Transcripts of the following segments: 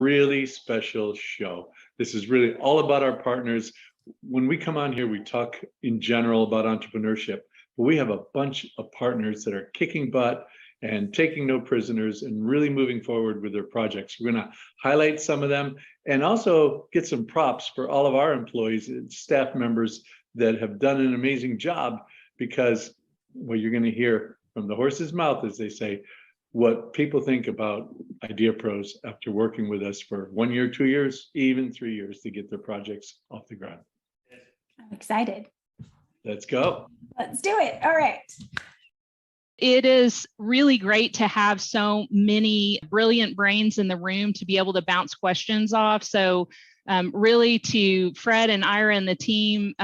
really special show. This is really all about our partners. When we come on here, we talk in general about entrepreneurship, but we have a bunch of partners that are kicking butt and taking no prisoners and really moving forward with their projects. We're going to highlight some of them and also get some props for all of our employees and staff members that have done an amazing job, because what you're going to hear from the horse's mouth, as they say, what people think about IdeaPros after working with us for 1 year, 2 years, even 3 years to get their projects off the ground. I'm excited. Let's go. Let's do it. All right. It is really great to have so many brilliant brains in the room to be able to bounce questions off. So really to Fred and Ira and the team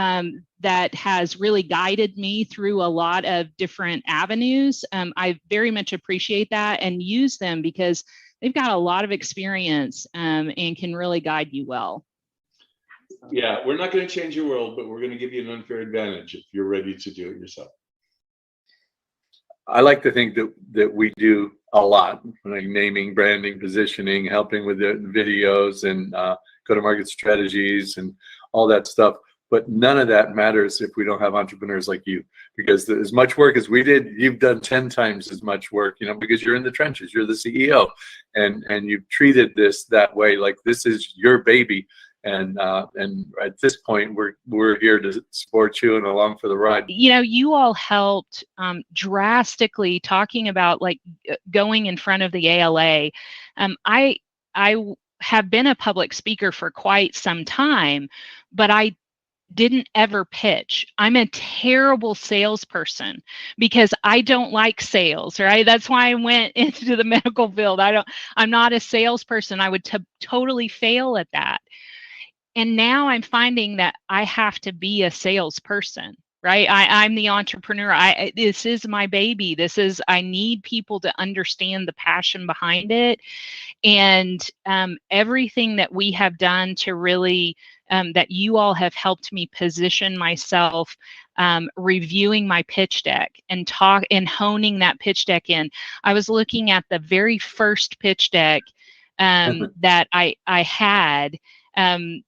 that has really guided me through a lot of different avenues. I very much appreciate that and use them because they've got a lot of experience and can really guide you well. Yeah, we're not going to change your world, but we're going to give you an unfair advantage if you're ready to do it yourself. I like to think that we do a lot, like naming, branding, positioning, helping with the videos and go-to-market strategies and all that stuff. But none of that matters if we don't have entrepreneurs like you, because as much work as we did, you've done 10 times as much work, because you're in the trenches, you're the CEO, and you've treated this that way, like this is your baby. And at this point, we're here to support you and along for the ride. You all helped drastically, talking about like going in front of the ALA. I have been a public speaker for quite some time, but I didn't ever pitch. I'm a terrible salesperson because I don't like sales, right? That's why I went into the medical field. I'm not a salesperson. I would totally fail at that. And now I'm finding that I have to be a salesperson, right? I'm the entrepreneur. This is my baby. I need people to understand the passion behind it. And everything that we have done to really, that you all have helped me position myself, reviewing my pitch deck and honing that pitch deck in. I was looking at the very first pitch deck that I had 2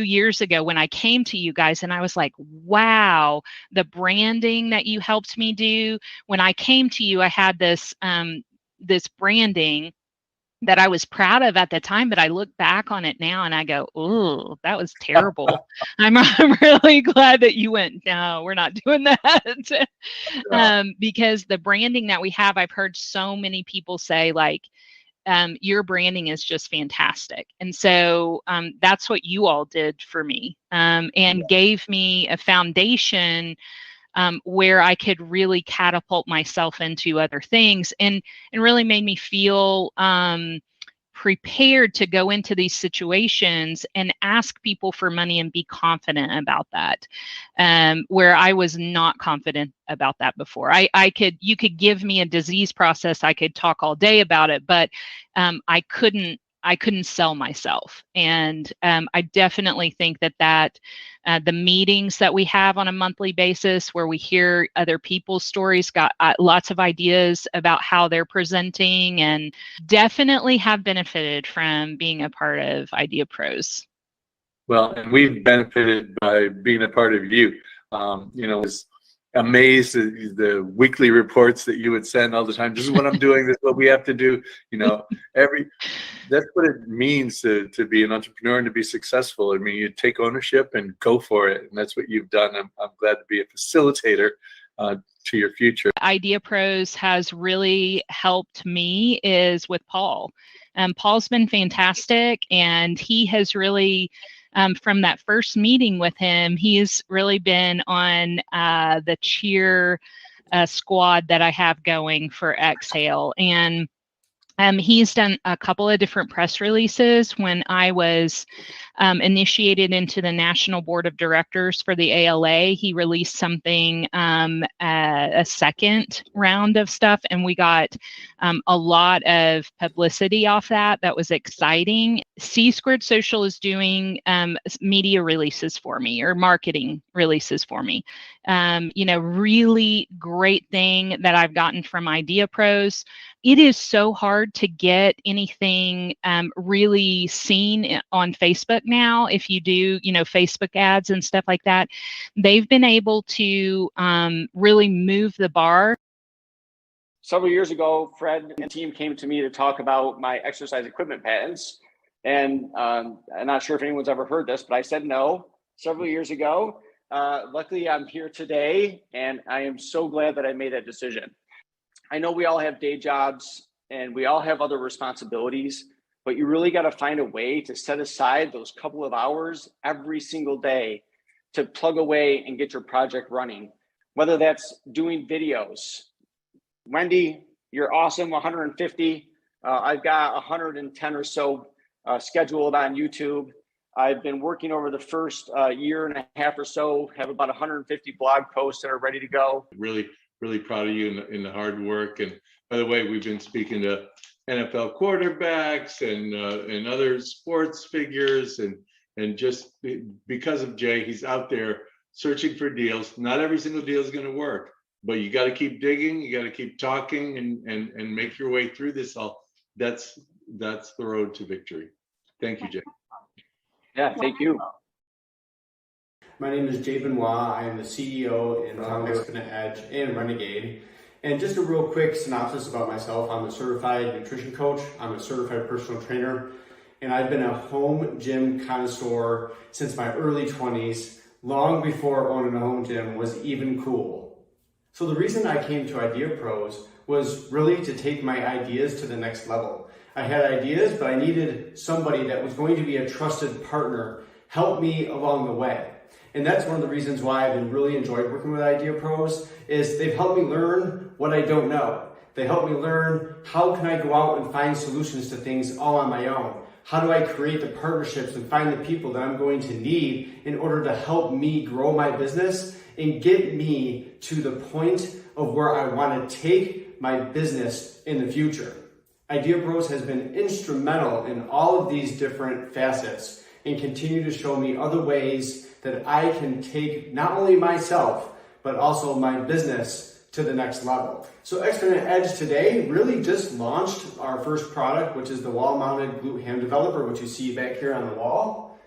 years ago when I came to you guys, and I was like, wow, the branding that you helped me do. When I came to you, I had this branding that I was proud of at the time, but I look back on it now and I go, oh, that was terrible. I'm really glad that you went, no, we're not doing that. Because the branding that we have, I've heard so many people say like, your branding is just fantastic. And so that's what you all did for me, and gave me a foundation where I could really catapult myself into other things, and really made me feel prepared to go into these situations and ask people for money and be confident about that, where I was not confident about that before. You could give me a disease process, I could talk all day about it, but I couldn't sell myself. And I definitely think that the meetings that we have on a monthly basis where we hear other people's stories, got lots of ideas about how they're presenting, and definitely have benefited from being a part of IdeaPros. Well, and we've benefited by being a part of you. Was amazed at the weekly reports that you would send all the time. This is what I'm doing. This is what we have to do. That's what it means to be an entrepreneur and to be successful. I mean, you take ownership and go for it, and that's what you've done. I'm glad to be a facilitator to your future. IdeaPros has really helped me is with Paul. Paul's been fantastic, and he has really, from that first meeting with him, he's really been on the cheer squad that I have going for Exhale. And he's done a couple of different press releases. When I was initiated into the National Board of Directors for the ALA, he released something, a second round of stuff, and we got a lot of publicity off that. That was exciting. C Squared Social is doing media releases for me, or marketing releases for me. Really great thing that I've gotten from IdeaPros. it is so hard to get anything really seen on Facebook now. If you do, Facebook ads and stuff like that, they've been able to really move the bar. Several years ago, Fred and team came to me to talk about my exercise equipment patents. And I'm not sure if anyone's ever heard this, but I said no several years ago. Luckily, I'm here today, and I am so glad that I made that decision. I know we all have day jobs and we all have other responsibilities, but you really got to find a way to set aside those couple of hours every single day to plug away and get your project running, whether that's doing videos. Wendy, you're awesome, 150. I've got 110 or so scheduled on YouTube. I've been working over the first year and a half or so, have about 150 blog posts that are ready to go. Really proud of you in the hard work. And by the way, we've been speaking to NFL quarterbacks and other sports figures, and just because of Jay, he's out there searching for deals. Not every single deal is going to work, but you got to keep digging, you got to keep talking and make your way through this all. That's the road to victory. Thank you, Jay. Yeah, thank you. My name is Jay Benoit. I am the CEO and founder of Exponent Edge and Renegade. And just a real quick synopsis about myself. I'm a certified nutrition coach. I'm a certified personal trainer. And I've been a home gym connoisseur since my early 20s, long before owning a home gym was even cool. So the reason I came to IdeaPros was really to take my ideas to the next level. I had ideas, but I needed somebody that was going to be a trusted partner, help me along the way. And that's one of the reasons why I've been really enjoyed working with IdeaPros, is they've helped me learn what I don't know. They help me learn how can I go out and find solutions to things all on my own. How do I create the partnerships and find the people that I'm going to need in order to help me grow my business and get me to the point of where I want to take my business in the future. IdeaPros has been instrumental in all of these different facets and continue to show me other ways that I can take not only myself, but also my business to the next level. So Exponent Edge today really just launched our first product, which is the wall-mounted glute ham developer, which you see back here on the wall,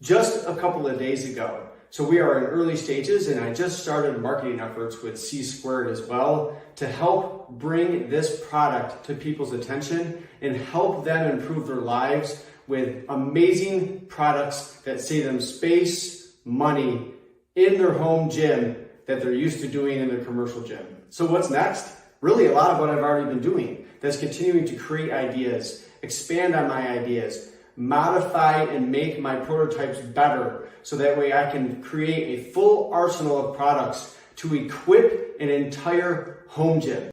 just a couple of days ago. So we are in early stages, and I just started marketing efforts with C Squared as well to help bring this product to people's attention and help them improve their lives with amazing products that save them space, money in their home gym that they're used to doing in their commercial gym. So what's next? Really a lot of what I've already been doing. That's continuing to create ideas, expand on my ideas, modify and make my prototypes better so that way I can create a full arsenal of products to equip an entire home gym.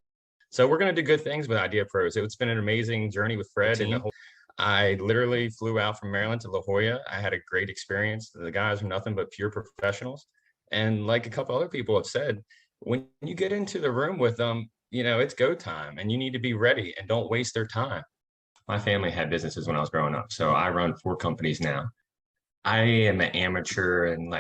So we're going to do good things with IdeaPros. It's been an amazing journey with Fred and the whole. I literally flew out from Maryland to La Jolla. I had a great experience. The guys are nothing but pure professionals. And like a couple other people have said, when you get into the room with them, it's go time and you need to be ready and don't waste their time. My family had businesses when I was growing up. So I run 4 companies now. I am an amateur in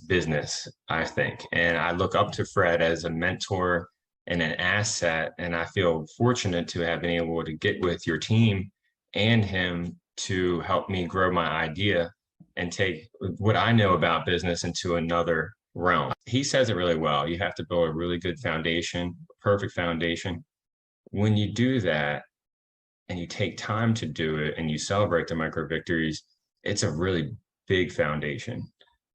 business, I think. And I look up to Fred as a mentor and an asset. And I feel fortunate to have been able to get with your team and him to help me grow my idea and take what I know about business into another realm. He says it really well. You have to build a really good foundation, perfect foundation. When you do that and you take time to do it and you celebrate the micro victories, it's a really big foundation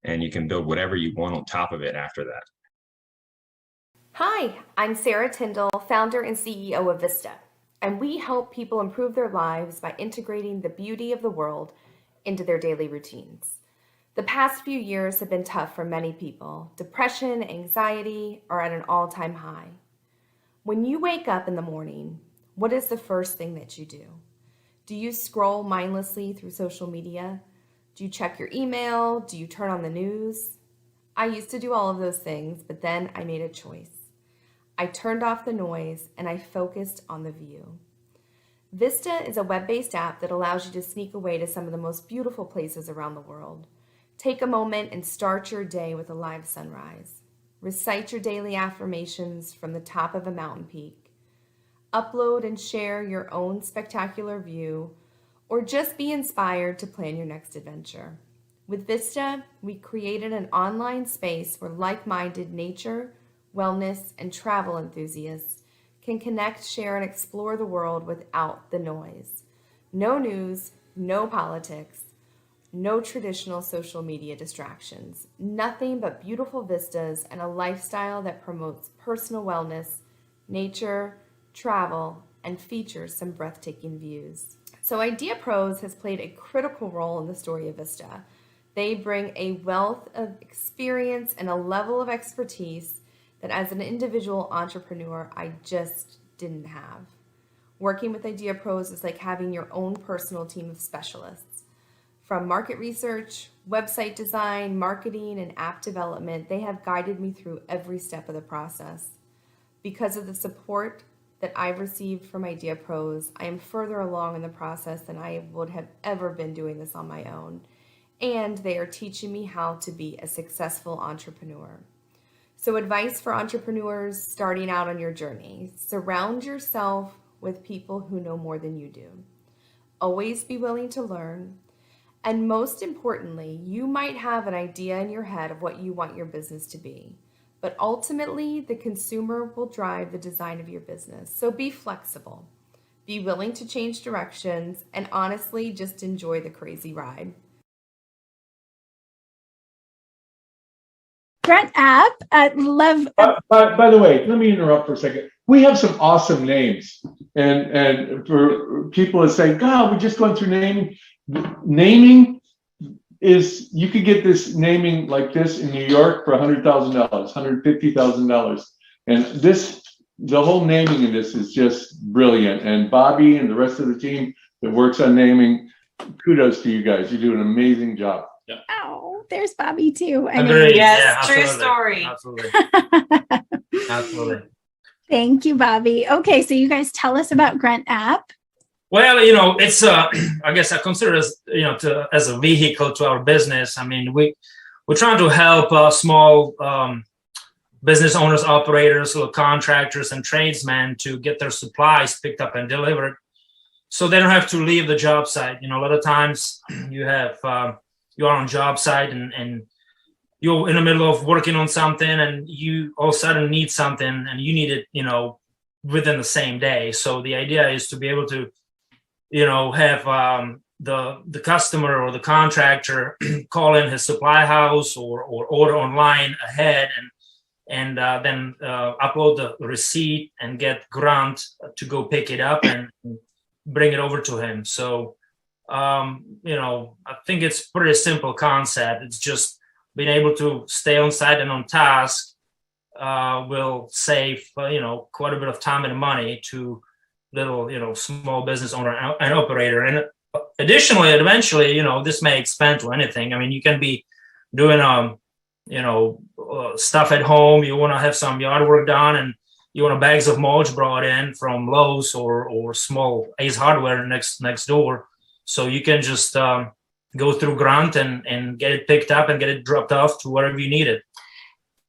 and you can build whatever you want on top of it after that. Hi, I'm Sarah Tyndall, founder and CEO of Vista. And we help people improve their lives by integrating the beauty of the world into their daily routines. The past few years have been tough for many people. Depression, anxiety are at an all-time high. When you wake up in the morning, what is the first thing that you do? Do you scroll mindlessly through social media? Do you check your email? Do you turn on the news? I used to do all of those things, but then I made a choice. I turned off the noise and I focused on the view. Vista is a web-based app that allows you to sneak away to some of the most beautiful places around the world. Take a moment and start your day with a live sunrise. Recite your daily affirmations from the top of a mountain peak. upload and share your own spectacular view, or just be inspired to plan your next adventure. With Vista, we created an online space where like-minded nature, wellness, and travel enthusiasts can connect, share, and explore the world without the noise. No news, no politics, no traditional social media distractions, nothing but beautiful vistas and a lifestyle that promotes personal wellness, nature, travel, and features some breathtaking views. So IdeaPros has played a critical role in the story of Vista. They bring a wealth of experience and a level of expertise that as an individual entrepreneur, I just didn't have. Working with IdeaPros is like having your own personal team of specialists. From market research, website design, marketing, and app development, they have guided me through every step of the process. Because of the support that I've received from IdeaPros, I am further along in the process than I would have ever been doing this on my own. And they are teaching me how to be a successful entrepreneur. So advice for entrepreneurs starting out on your journey: surround yourself with people who know more than you do. Always be willing to learn. And most importantly, you might have an idea in your head of what you want your business to be, but ultimately the consumer will drive the design of your business. So be flexible, be willing to change directions, and honestly, just enjoy the crazy ride. Grunt App, love. By the way, let me interrupt for a second. We have some awesome names, and for people that say, "God, we're just going through naming." Naming is, you could get this naming like this in New York for $100,000, $150,000, and the whole naming in this is just brilliant. And Bobby and the rest of the team that works on naming, kudos to you guys. You do an amazing job. Yeah. Oh, there's Bobby too. Agreed. Yes, Yeah, true absolutely. story. Absolutely. Absolutely. Thank you, Bobby. Okay, so you guys tell us about Grunt App. Well, it's I guess I consider it as a vehicle to our business. I mean, we're trying to help small business owners, operators, little contractors, and tradesmen to get their supplies picked up and delivered, so they don't have to leave the job site. A lot of times you are on job site and you're in the middle of working on something, and you all of a sudden need something, and you need it, within the same day. So the idea is to be able to have the customer or the contractor call in his supply house or order online ahead and then upload the receipt and get Grunt to go pick it up and bring it over to him. So, I think it's a pretty simple concept. It's just being able to stay on site and on task will save, quite a bit of time and money to little, small business owner and operator. And additionally, eventually, this may expand to anything. I mean, you can be doing, stuff at home. You want to have some yard work done, and you want bags of mulch brought in from Lowe's or small Ace Hardware next door. So you can just go through Grunt and get it picked up and get it dropped off to wherever you need it.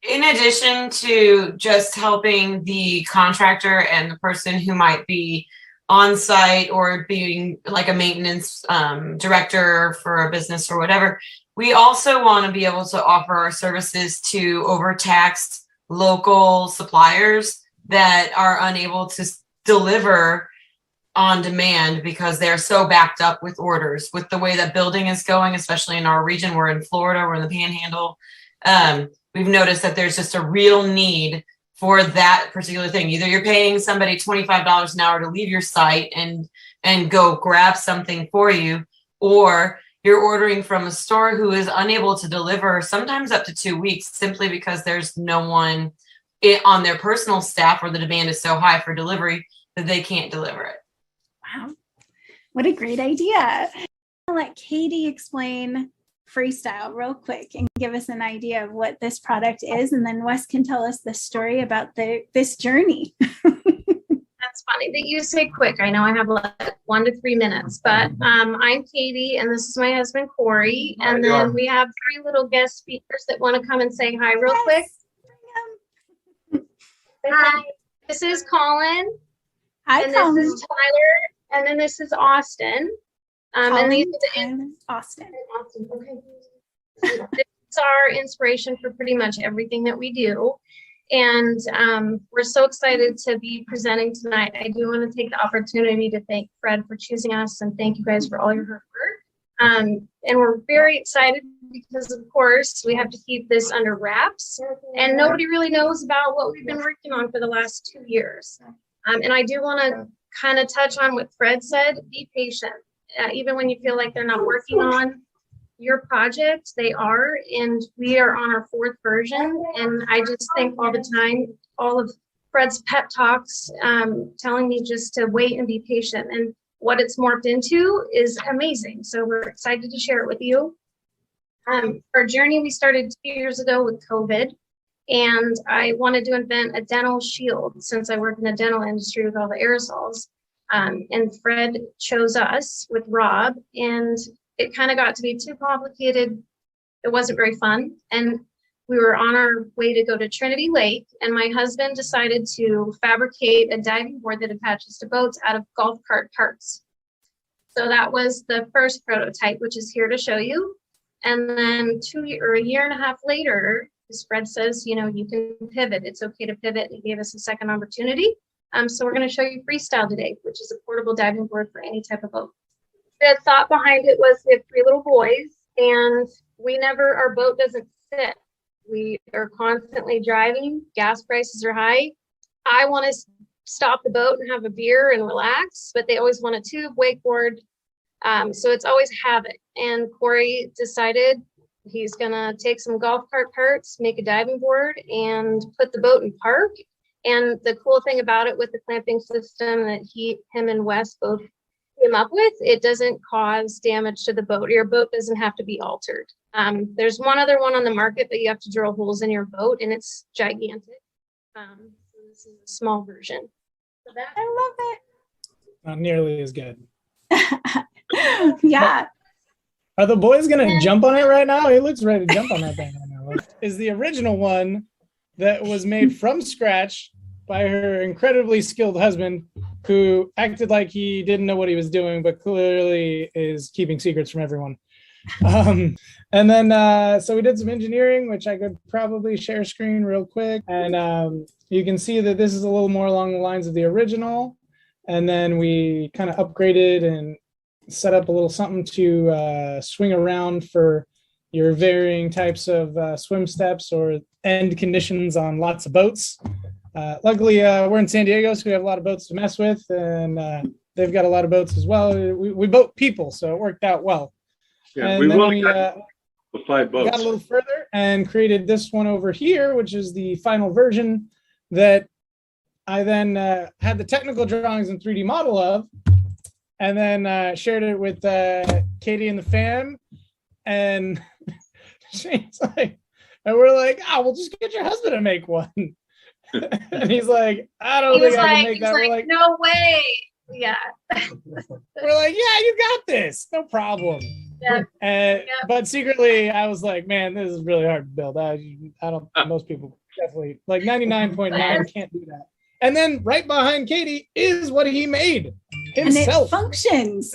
In addition to just helping the contractor and the person who might be on site or being like a maintenance director for a business or whatever, we also want to be able to offer our services to overtaxed local suppliers that are unable to deliver on demand because they're so backed up with orders. With the way that building is going, especially in our region, we're in Florida, we're in the Panhandle. We've noticed that there's just a real need for that particular thing. Either you're paying somebody $25 an hour to leave your site and go grab something for you, or you're ordering from a store who is unable to deliver sometimes up to 2 weeks simply because there's no one on their personal staff, or the demand is so high for delivery that they can't deliver it. Wow, what a great idea. I'll let Katie explain Freestyle real quick and give us an idea of what this product is, and then Wes can tell us the story about this journey. That's funny that you say quick. I know I have like 1 to 3 minutes, but I'm Katie, and this is my husband Cory, and then we have 3 little guest speakers that want to come and say hi real quick. Hi, this is Colin, Hi, and Colin. this is Tyler, and then this is Austin. And these are Tyler, Austin. Austin. Okay. This is our inspiration for pretty much everything that we do. And we're so excited to be presenting tonight. I do want to take the opportunity to thank Fred for choosing us, and thank you guys for all your hard work. And we're very excited because, of course, we have to keep this under wraps, and nobody really knows about what we've been working on for the last 2 years. And I do want to kind of touch on what Fred said. Be patient. Even when you feel like they're not working on your project, they are, and we are on our 4th version. And I just think all the time, all of Fred's pep talks telling me just to wait and be patient. And what it's morphed into is amazing. So we're excited to share it with you. Our journey, we started 2 years ago with COVID, and I wanted to invent a dental shield since I work in the dental industry with all the aerosols. And Fred chose us with Rob, and it kind of got to be too complicated. It wasn't very fun. And we were on our way to go to Trinity Lake, and my husband decided to fabricate a diving board that attaches to boats out of golf cart parts. So that was the first prototype, which is here to show you. And then a year and a half later, as Fred says, you know, you can pivot. It's okay to pivot. He gave us a second opportunity. So we're going to show you Freestyle today, which is a portable diving board for any type of boat. The thought behind it was we have 3 little boys, and our boat doesn't sit. We are constantly driving. Gas prices are high. I want to stop the boat and have a beer and relax, but they always want a tube, wakeboard. So it's always havoc. And Cory decided he's going to take some golf cart parts, make a diving board, and put the boat in park. And the cool thing about it with the clamping system that him and Wes both came up with, it doesn't cause damage to the boat. Your boat doesn't have to be altered. There's one other one on the market, but you have to drill holes in your boat, and it's gigantic. So this is a small version. So I love it. Not nearly as good. Yeah. Are the boys gonna jump on it right now? He looks ready to jump on that thing right now. Is the original one that was made from scratch by her incredibly skilled husband, who acted like he didn't know what he was doing, but clearly is keeping secrets from everyone. And then, so we did some engineering, which I could probably share screen real quick. And you can see that this is a little more along the lines of the original. And then we kind of upgraded and set up a little something to swing around for your varying types of swim steps or end conditions on lots of boats. Luckily, we're in San Diego, so we have a lot of boats to mess with, and they've got a lot of boats as well. We boat people, so it worked out well. Yeah, and we then really got 5 boats. Got a little further and created this one over here, which is the final version that I then had the technical drawings and 3D model of, and then shared it with Katie and the fam, and she's like, and we're like, we'll just get your husband to make one. And he's like, I don't think I can make that. We're like, no way. Yeah. We're like, yeah, you got this. No problem. Yeah. But secretly, I was like, man, this is really hard to build. I don't, most people definitely, like 99.9 can't do that. And then right behind Katie is what he made himself. And it functions.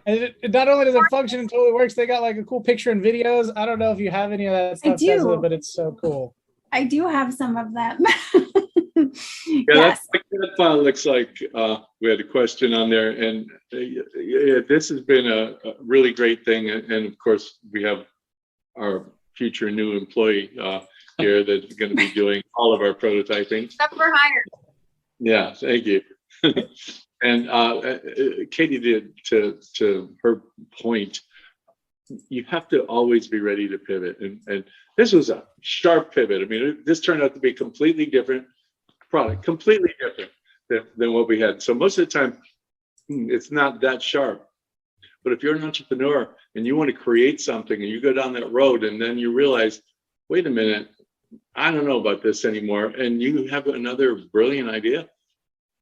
And it not only does it function and totally works, they got like a cool picture and videos. I don't know if you have any of that stuff, Tessa, but it's so cool. I do have some of them. Yeah, yes. That file looks like we had a question on there, and this has been a really great thing. And of course, we have our future new employee here that's going to be doing all of our prototyping. Up for hire. Yeah, thank you. And Katie did, to her point, you have to always be ready to pivot. And this was a sharp pivot. I mean, this turned out to be a completely different product, completely different than what we had. So most of the time, it's not that sharp. But if you're an entrepreneur and you want to create something and you go down that road and then you realize, wait a minute, I don't know about this anymore, and you have another brilliant idea,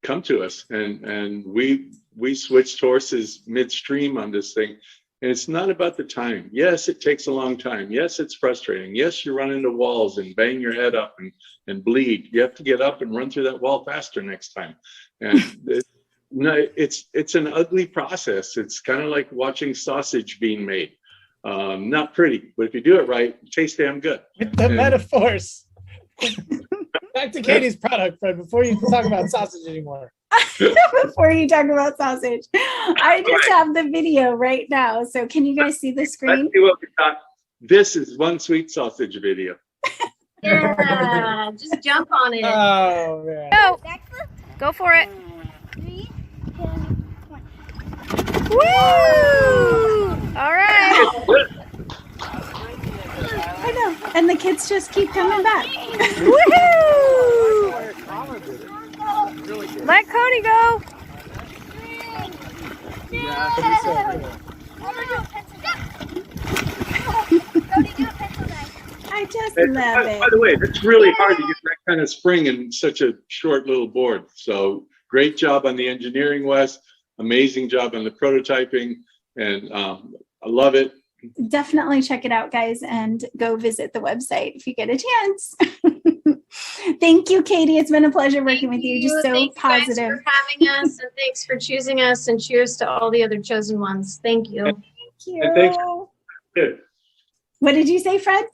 come to us. And we switched horses midstream on this thing. And it's not about the time. Yes, it takes a long time. Yes, it's frustrating. Yes, you run into walls and bang your head up and bleed. You have to get up and run through that wall faster next time. And it's an ugly process. It's kind of like watching sausage being made. Not pretty, but if you do it right, it tastes damn good. With the metaphors. Back to Katie's product, Fred, before you talk about sausage anymore. Before you talk about sausage, I just have the video right now. So can you guys see the screen? Let's see what we got. This is one sweet sausage video. Yeah, just jump on it. Oh, man. Go for it. 3, 2, 1. Woo! All right. I know. And the kids just keep coming back. Woohoo! Let Cody go. I just love it. By the way, it's really hard to get that kind of spring in such a short little board. So great job on the engineering, Wes. Amazing job on the prototyping. And I love it. Definitely check it out, guys, and go visit the website if you get a chance. Thank you, Katie. It's been a pleasure working with you. Just so Thanks, positive. guys, for having us, and thanks for choosing us, and cheers to all the other chosen ones. Thank you. Thank you. And thanks. Too. What did you say, Fred?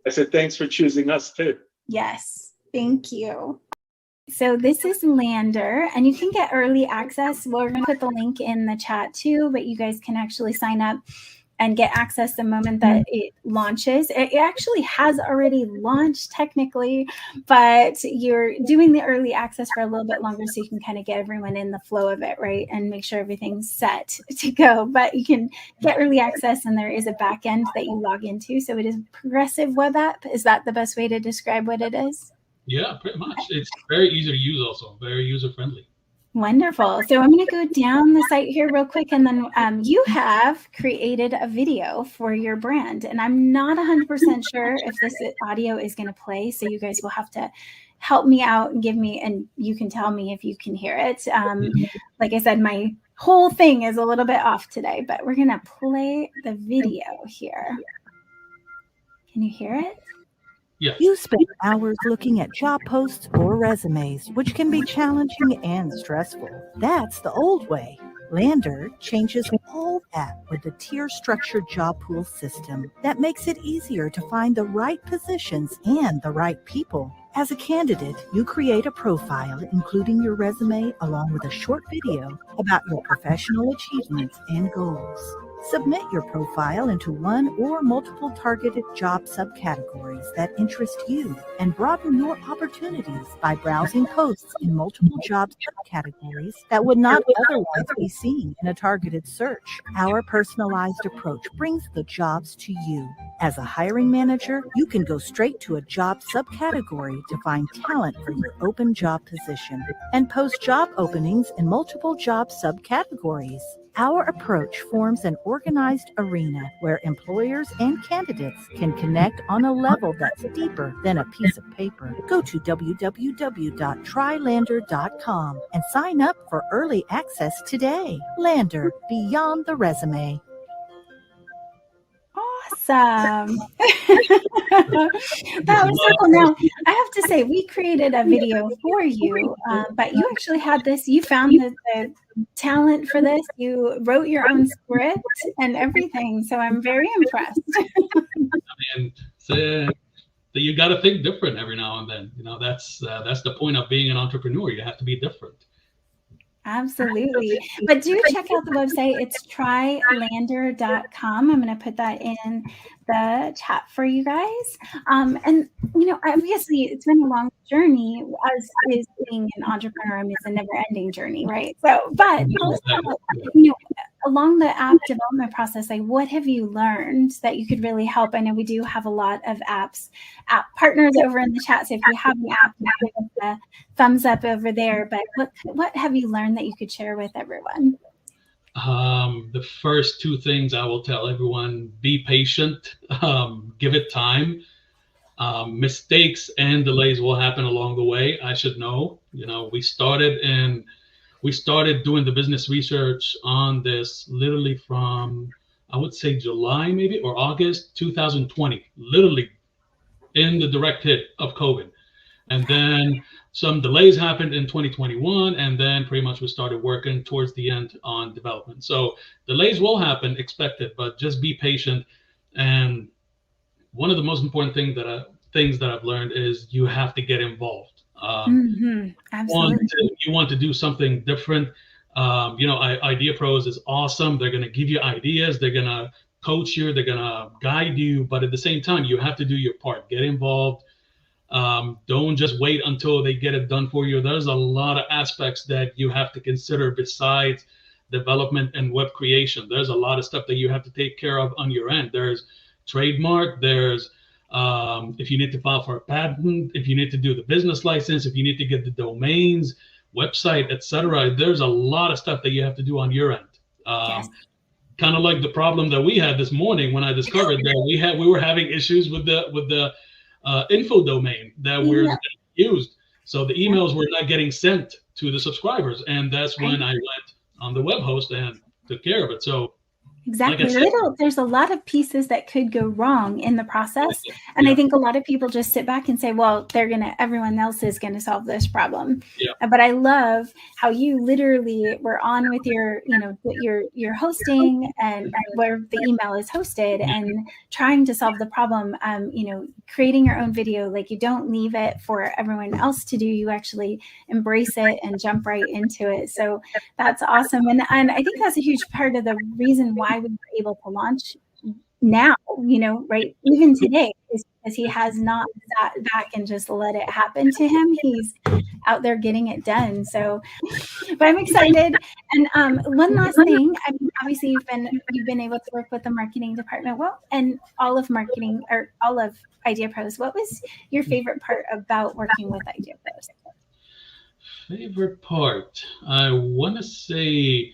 I said, thanks for choosing us too. Yes, thank you. So this is Lander, and you can get early access. We're going to put the link in the chat too, but you guys can actually sign up and get access the moment that it launches. It actually has already launched technically, but you're doing the early access for a little bit longer so you can kind of get everyone in the flow of it, right? And make sure everything's set to go. But you can get early access, and there is a back end that you log into. So it is a progressive web app. Is that the best way to describe what it is? Yeah, pretty much. It's very easy to use, also very user friendly. Wonderful. So I'm going to go down the site here real quick, and then you have created a video for your brand, and I'm not 100% sure if this audio is going to play, so you guys will have to help me out and give me, and you can tell me if you can hear it. Like I said, my whole thing is a little bit off today, but we're going to play the video here. Can you hear it? Yeah. You spend hours looking at job posts or resumes, which can be challenging and stressful. That's the old way. Lander changes all that with the tier-structured job pool system that makes it easier to find the right positions and the right people. As a candidate, you create a profile, including your resume, along with a short video about your professional achievements and goals. Submit your profile into one or multiple targeted job subcategories that interest you, and broaden your opportunities by browsing posts in multiple job subcategories that would not otherwise be seen in a targeted search. Our personalized approach brings the jobs to you. As a hiring manager, you can go straight to a job subcategory to find talent for your open job position and post job openings in multiple job subcategories. Our approach forms an organized arena where employers and candidates can connect on a level that's deeper than a piece of paper. Go to www.trylander.com and sign up for early access today. Lander, beyond the resume. Awesome. That was so cool. Now, I have to say, we created a video for you, but you actually had this, you found the talent for this. You wrote your own script and everything. So I'm very impressed. And so you got to think different every now and then. You know, that's the point of being an entrepreneur. You have to be different. Absolutely. But do check out the website. It's trylander.com. I'm going to put that in the chat for you guys. And, you know, obviously it's been a long journey as is being an entrepreneur. I mean, it's a never ending journey, right? So, but also, you know, along the app development process, like what have you learned that you could really help? I know we do have a lot of app partners over in the chat. So if you have an app, give us a thumbs up over there. But what have you learned that you could share with everyone? The first two things I will tell everyone: be patient, give it time. Mistakes and delays will happen along the way. I should know. You know, we started doing the business research on this literally from I would say July maybe or August 2020, literally in the direct hit of COVID. And then some delays happened in 2021, and then pretty much we started working towards the end on development. So delays will happen, expected, but just be patient. And one of the most important things that I've learned is you have to get involved. Absolutely. You want to do something different. IdeaPros is awesome. They're going to give you ideas. They're going to coach you. They're going to guide you. But at the same time, you have to do your part. Get involved. Don't just wait until they get it done for you. There's a lot of aspects that you have to consider besides development and web creation. There's a lot of stuff that you have to take care of on your end. There's trademark. There's if you need to file for a patent, if you need to do the business license, if you need to get the domains, website, etc. There's a lot of stuff that you have to do on your end. Yes. Kind of like the problem that we had this morning when I discovered that we were having issues with the info domain that we're used. So the emails were not getting sent to the subscribers, and that's when I went on the web host and took care of it. So exactly. There's a lot of pieces that could go wrong in the process. And I think a lot of people just sit back and say, well, everyone else is going to solve this problem. But I love how you literally were on with your hosting and where the email is hosted and trying to solve the problem, creating your own video. Like, you don't leave it for everyone else to do. You actually embrace it and jump right into it. So that's awesome. And I think that's a huge part of the reason why we were able to launch now, right, even today, is because he has not sat back and just let it happen to him. He's out there getting it done. So, but I'm excited. And one last thing, I mean, obviously you've been able to work with the marketing department, and all of marketing or all of IdeaPros. What was your favorite part about working with IdeaPros? Favorite part, I want to say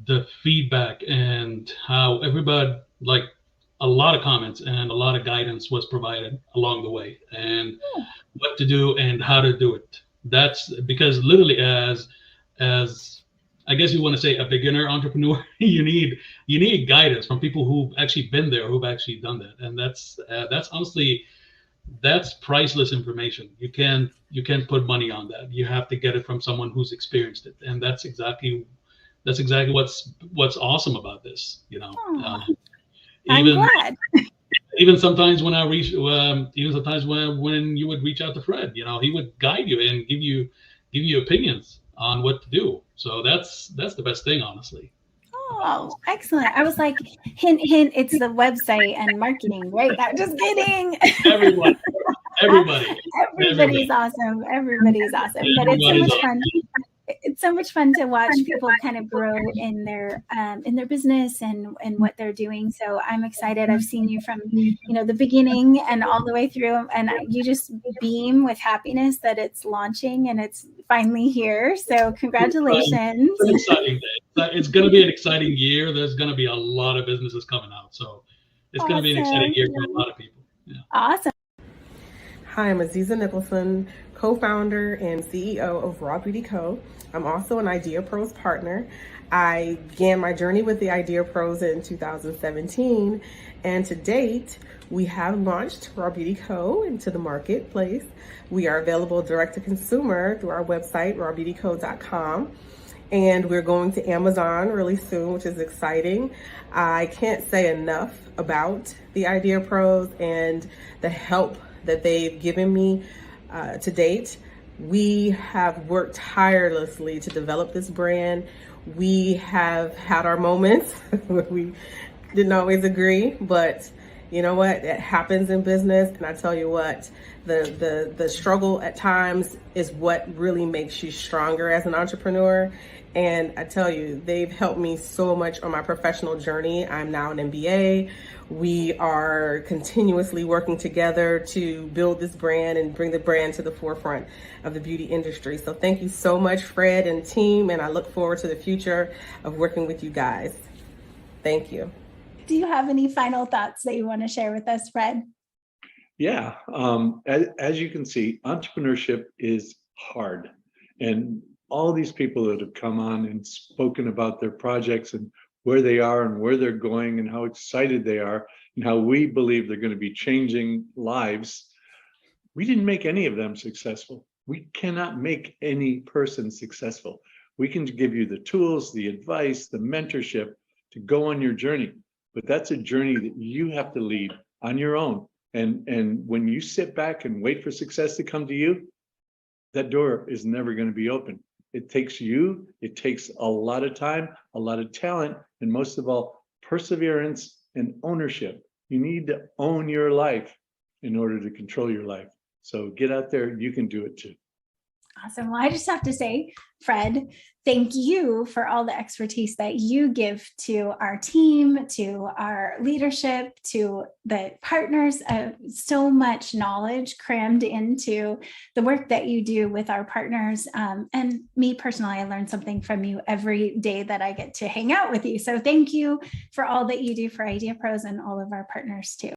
the feedback and how everybody, like, a lot of comments and a lot of guidance was provided along the way, and what to do and how to do it. That's because literally as I guess you want to say a beginner entrepreneur, you need guidance from people who've actually been there, who've actually done that. And that's honestly, that's priceless information. You can't put money on that. You have to get it from someone who's experienced it. And that's exactly what's awesome about this, I'm glad. Even sometimes when when you would reach out to Fred, he would guide you and give you opinions on what to do. So that's the best thing, honestly. Oh, excellent. I was like, hint, hint, it's the website and marketing, right? I'm just kidding. Everybody's awesome. Everybody's awesome. But it's so much fun. It's so much fun to watch people kind of grow in their business and what they're doing. So I'm excited. I've seen you from the beginning and all the way through, and you just beam with happiness that it's launching and it's finally here. So congratulations! It's an exciting day. It's going to be an exciting year. There's going to be a lot of businesses coming out, so it's going to be an exciting year for a lot of people. Yeah. Awesome. Hi, I'm Aziza Nicholson, co-founder and CEO of Raw Beauty Co. I'm also an IdeaPros partner. I began my journey with the IdeaPros in 2017, and to date, we have launched Raw Beauty Co. into the marketplace. We are available direct to consumer through our website, rawbeautyco.com, and we're going to Amazon really soon, which is exciting. I can't say enough about the IdeaPros and the help that they've given me to date. We have worked tirelessly to develop this brand. We have had our moments where we didn't always agree, but you know what? It happens in business. And I tell you what, the struggle at times is what really makes you stronger as an entrepreneur. And I tell you, they've helped me so much on my professional journey. I'm now an MBA. We are continuously working together to build this brand and bring the brand to the forefront of the beauty industry. So thank you so much, Fred and team, and I look forward to the future of working with you guys. Thank you. Do you have any final thoughts that you want to share with us, Fred? Yeah, as you can see, entrepreneurship is hard. And all these people that have come on and spoken about their projects and where they are and where they're going and how excited they are and how we believe they're going to be changing lives. We didn't make any of them successful. We cannot make any person successful. We can give you the tools, the advice, the mentorship to go on your journey, but that's a journey that you have to lead on your own. And when you sit back and wait for success to come to you, that door is never going to be open. It takes you, it takes a lot of time, a lot of talent, and most of all, perseverance and ownership. You need to own your life in order to control your life. So get out there, you can do it too. Awesome. Well, I just have to say, Fred, thank you for all the expertise that you give to our team, to our leadership, to the partners. So much knowledge crammed into the work that you do with our partners. And me personally, I learn something from you every day that I get to hang out with you. So thank you for all that you do for IdeaPros and all of our partners too.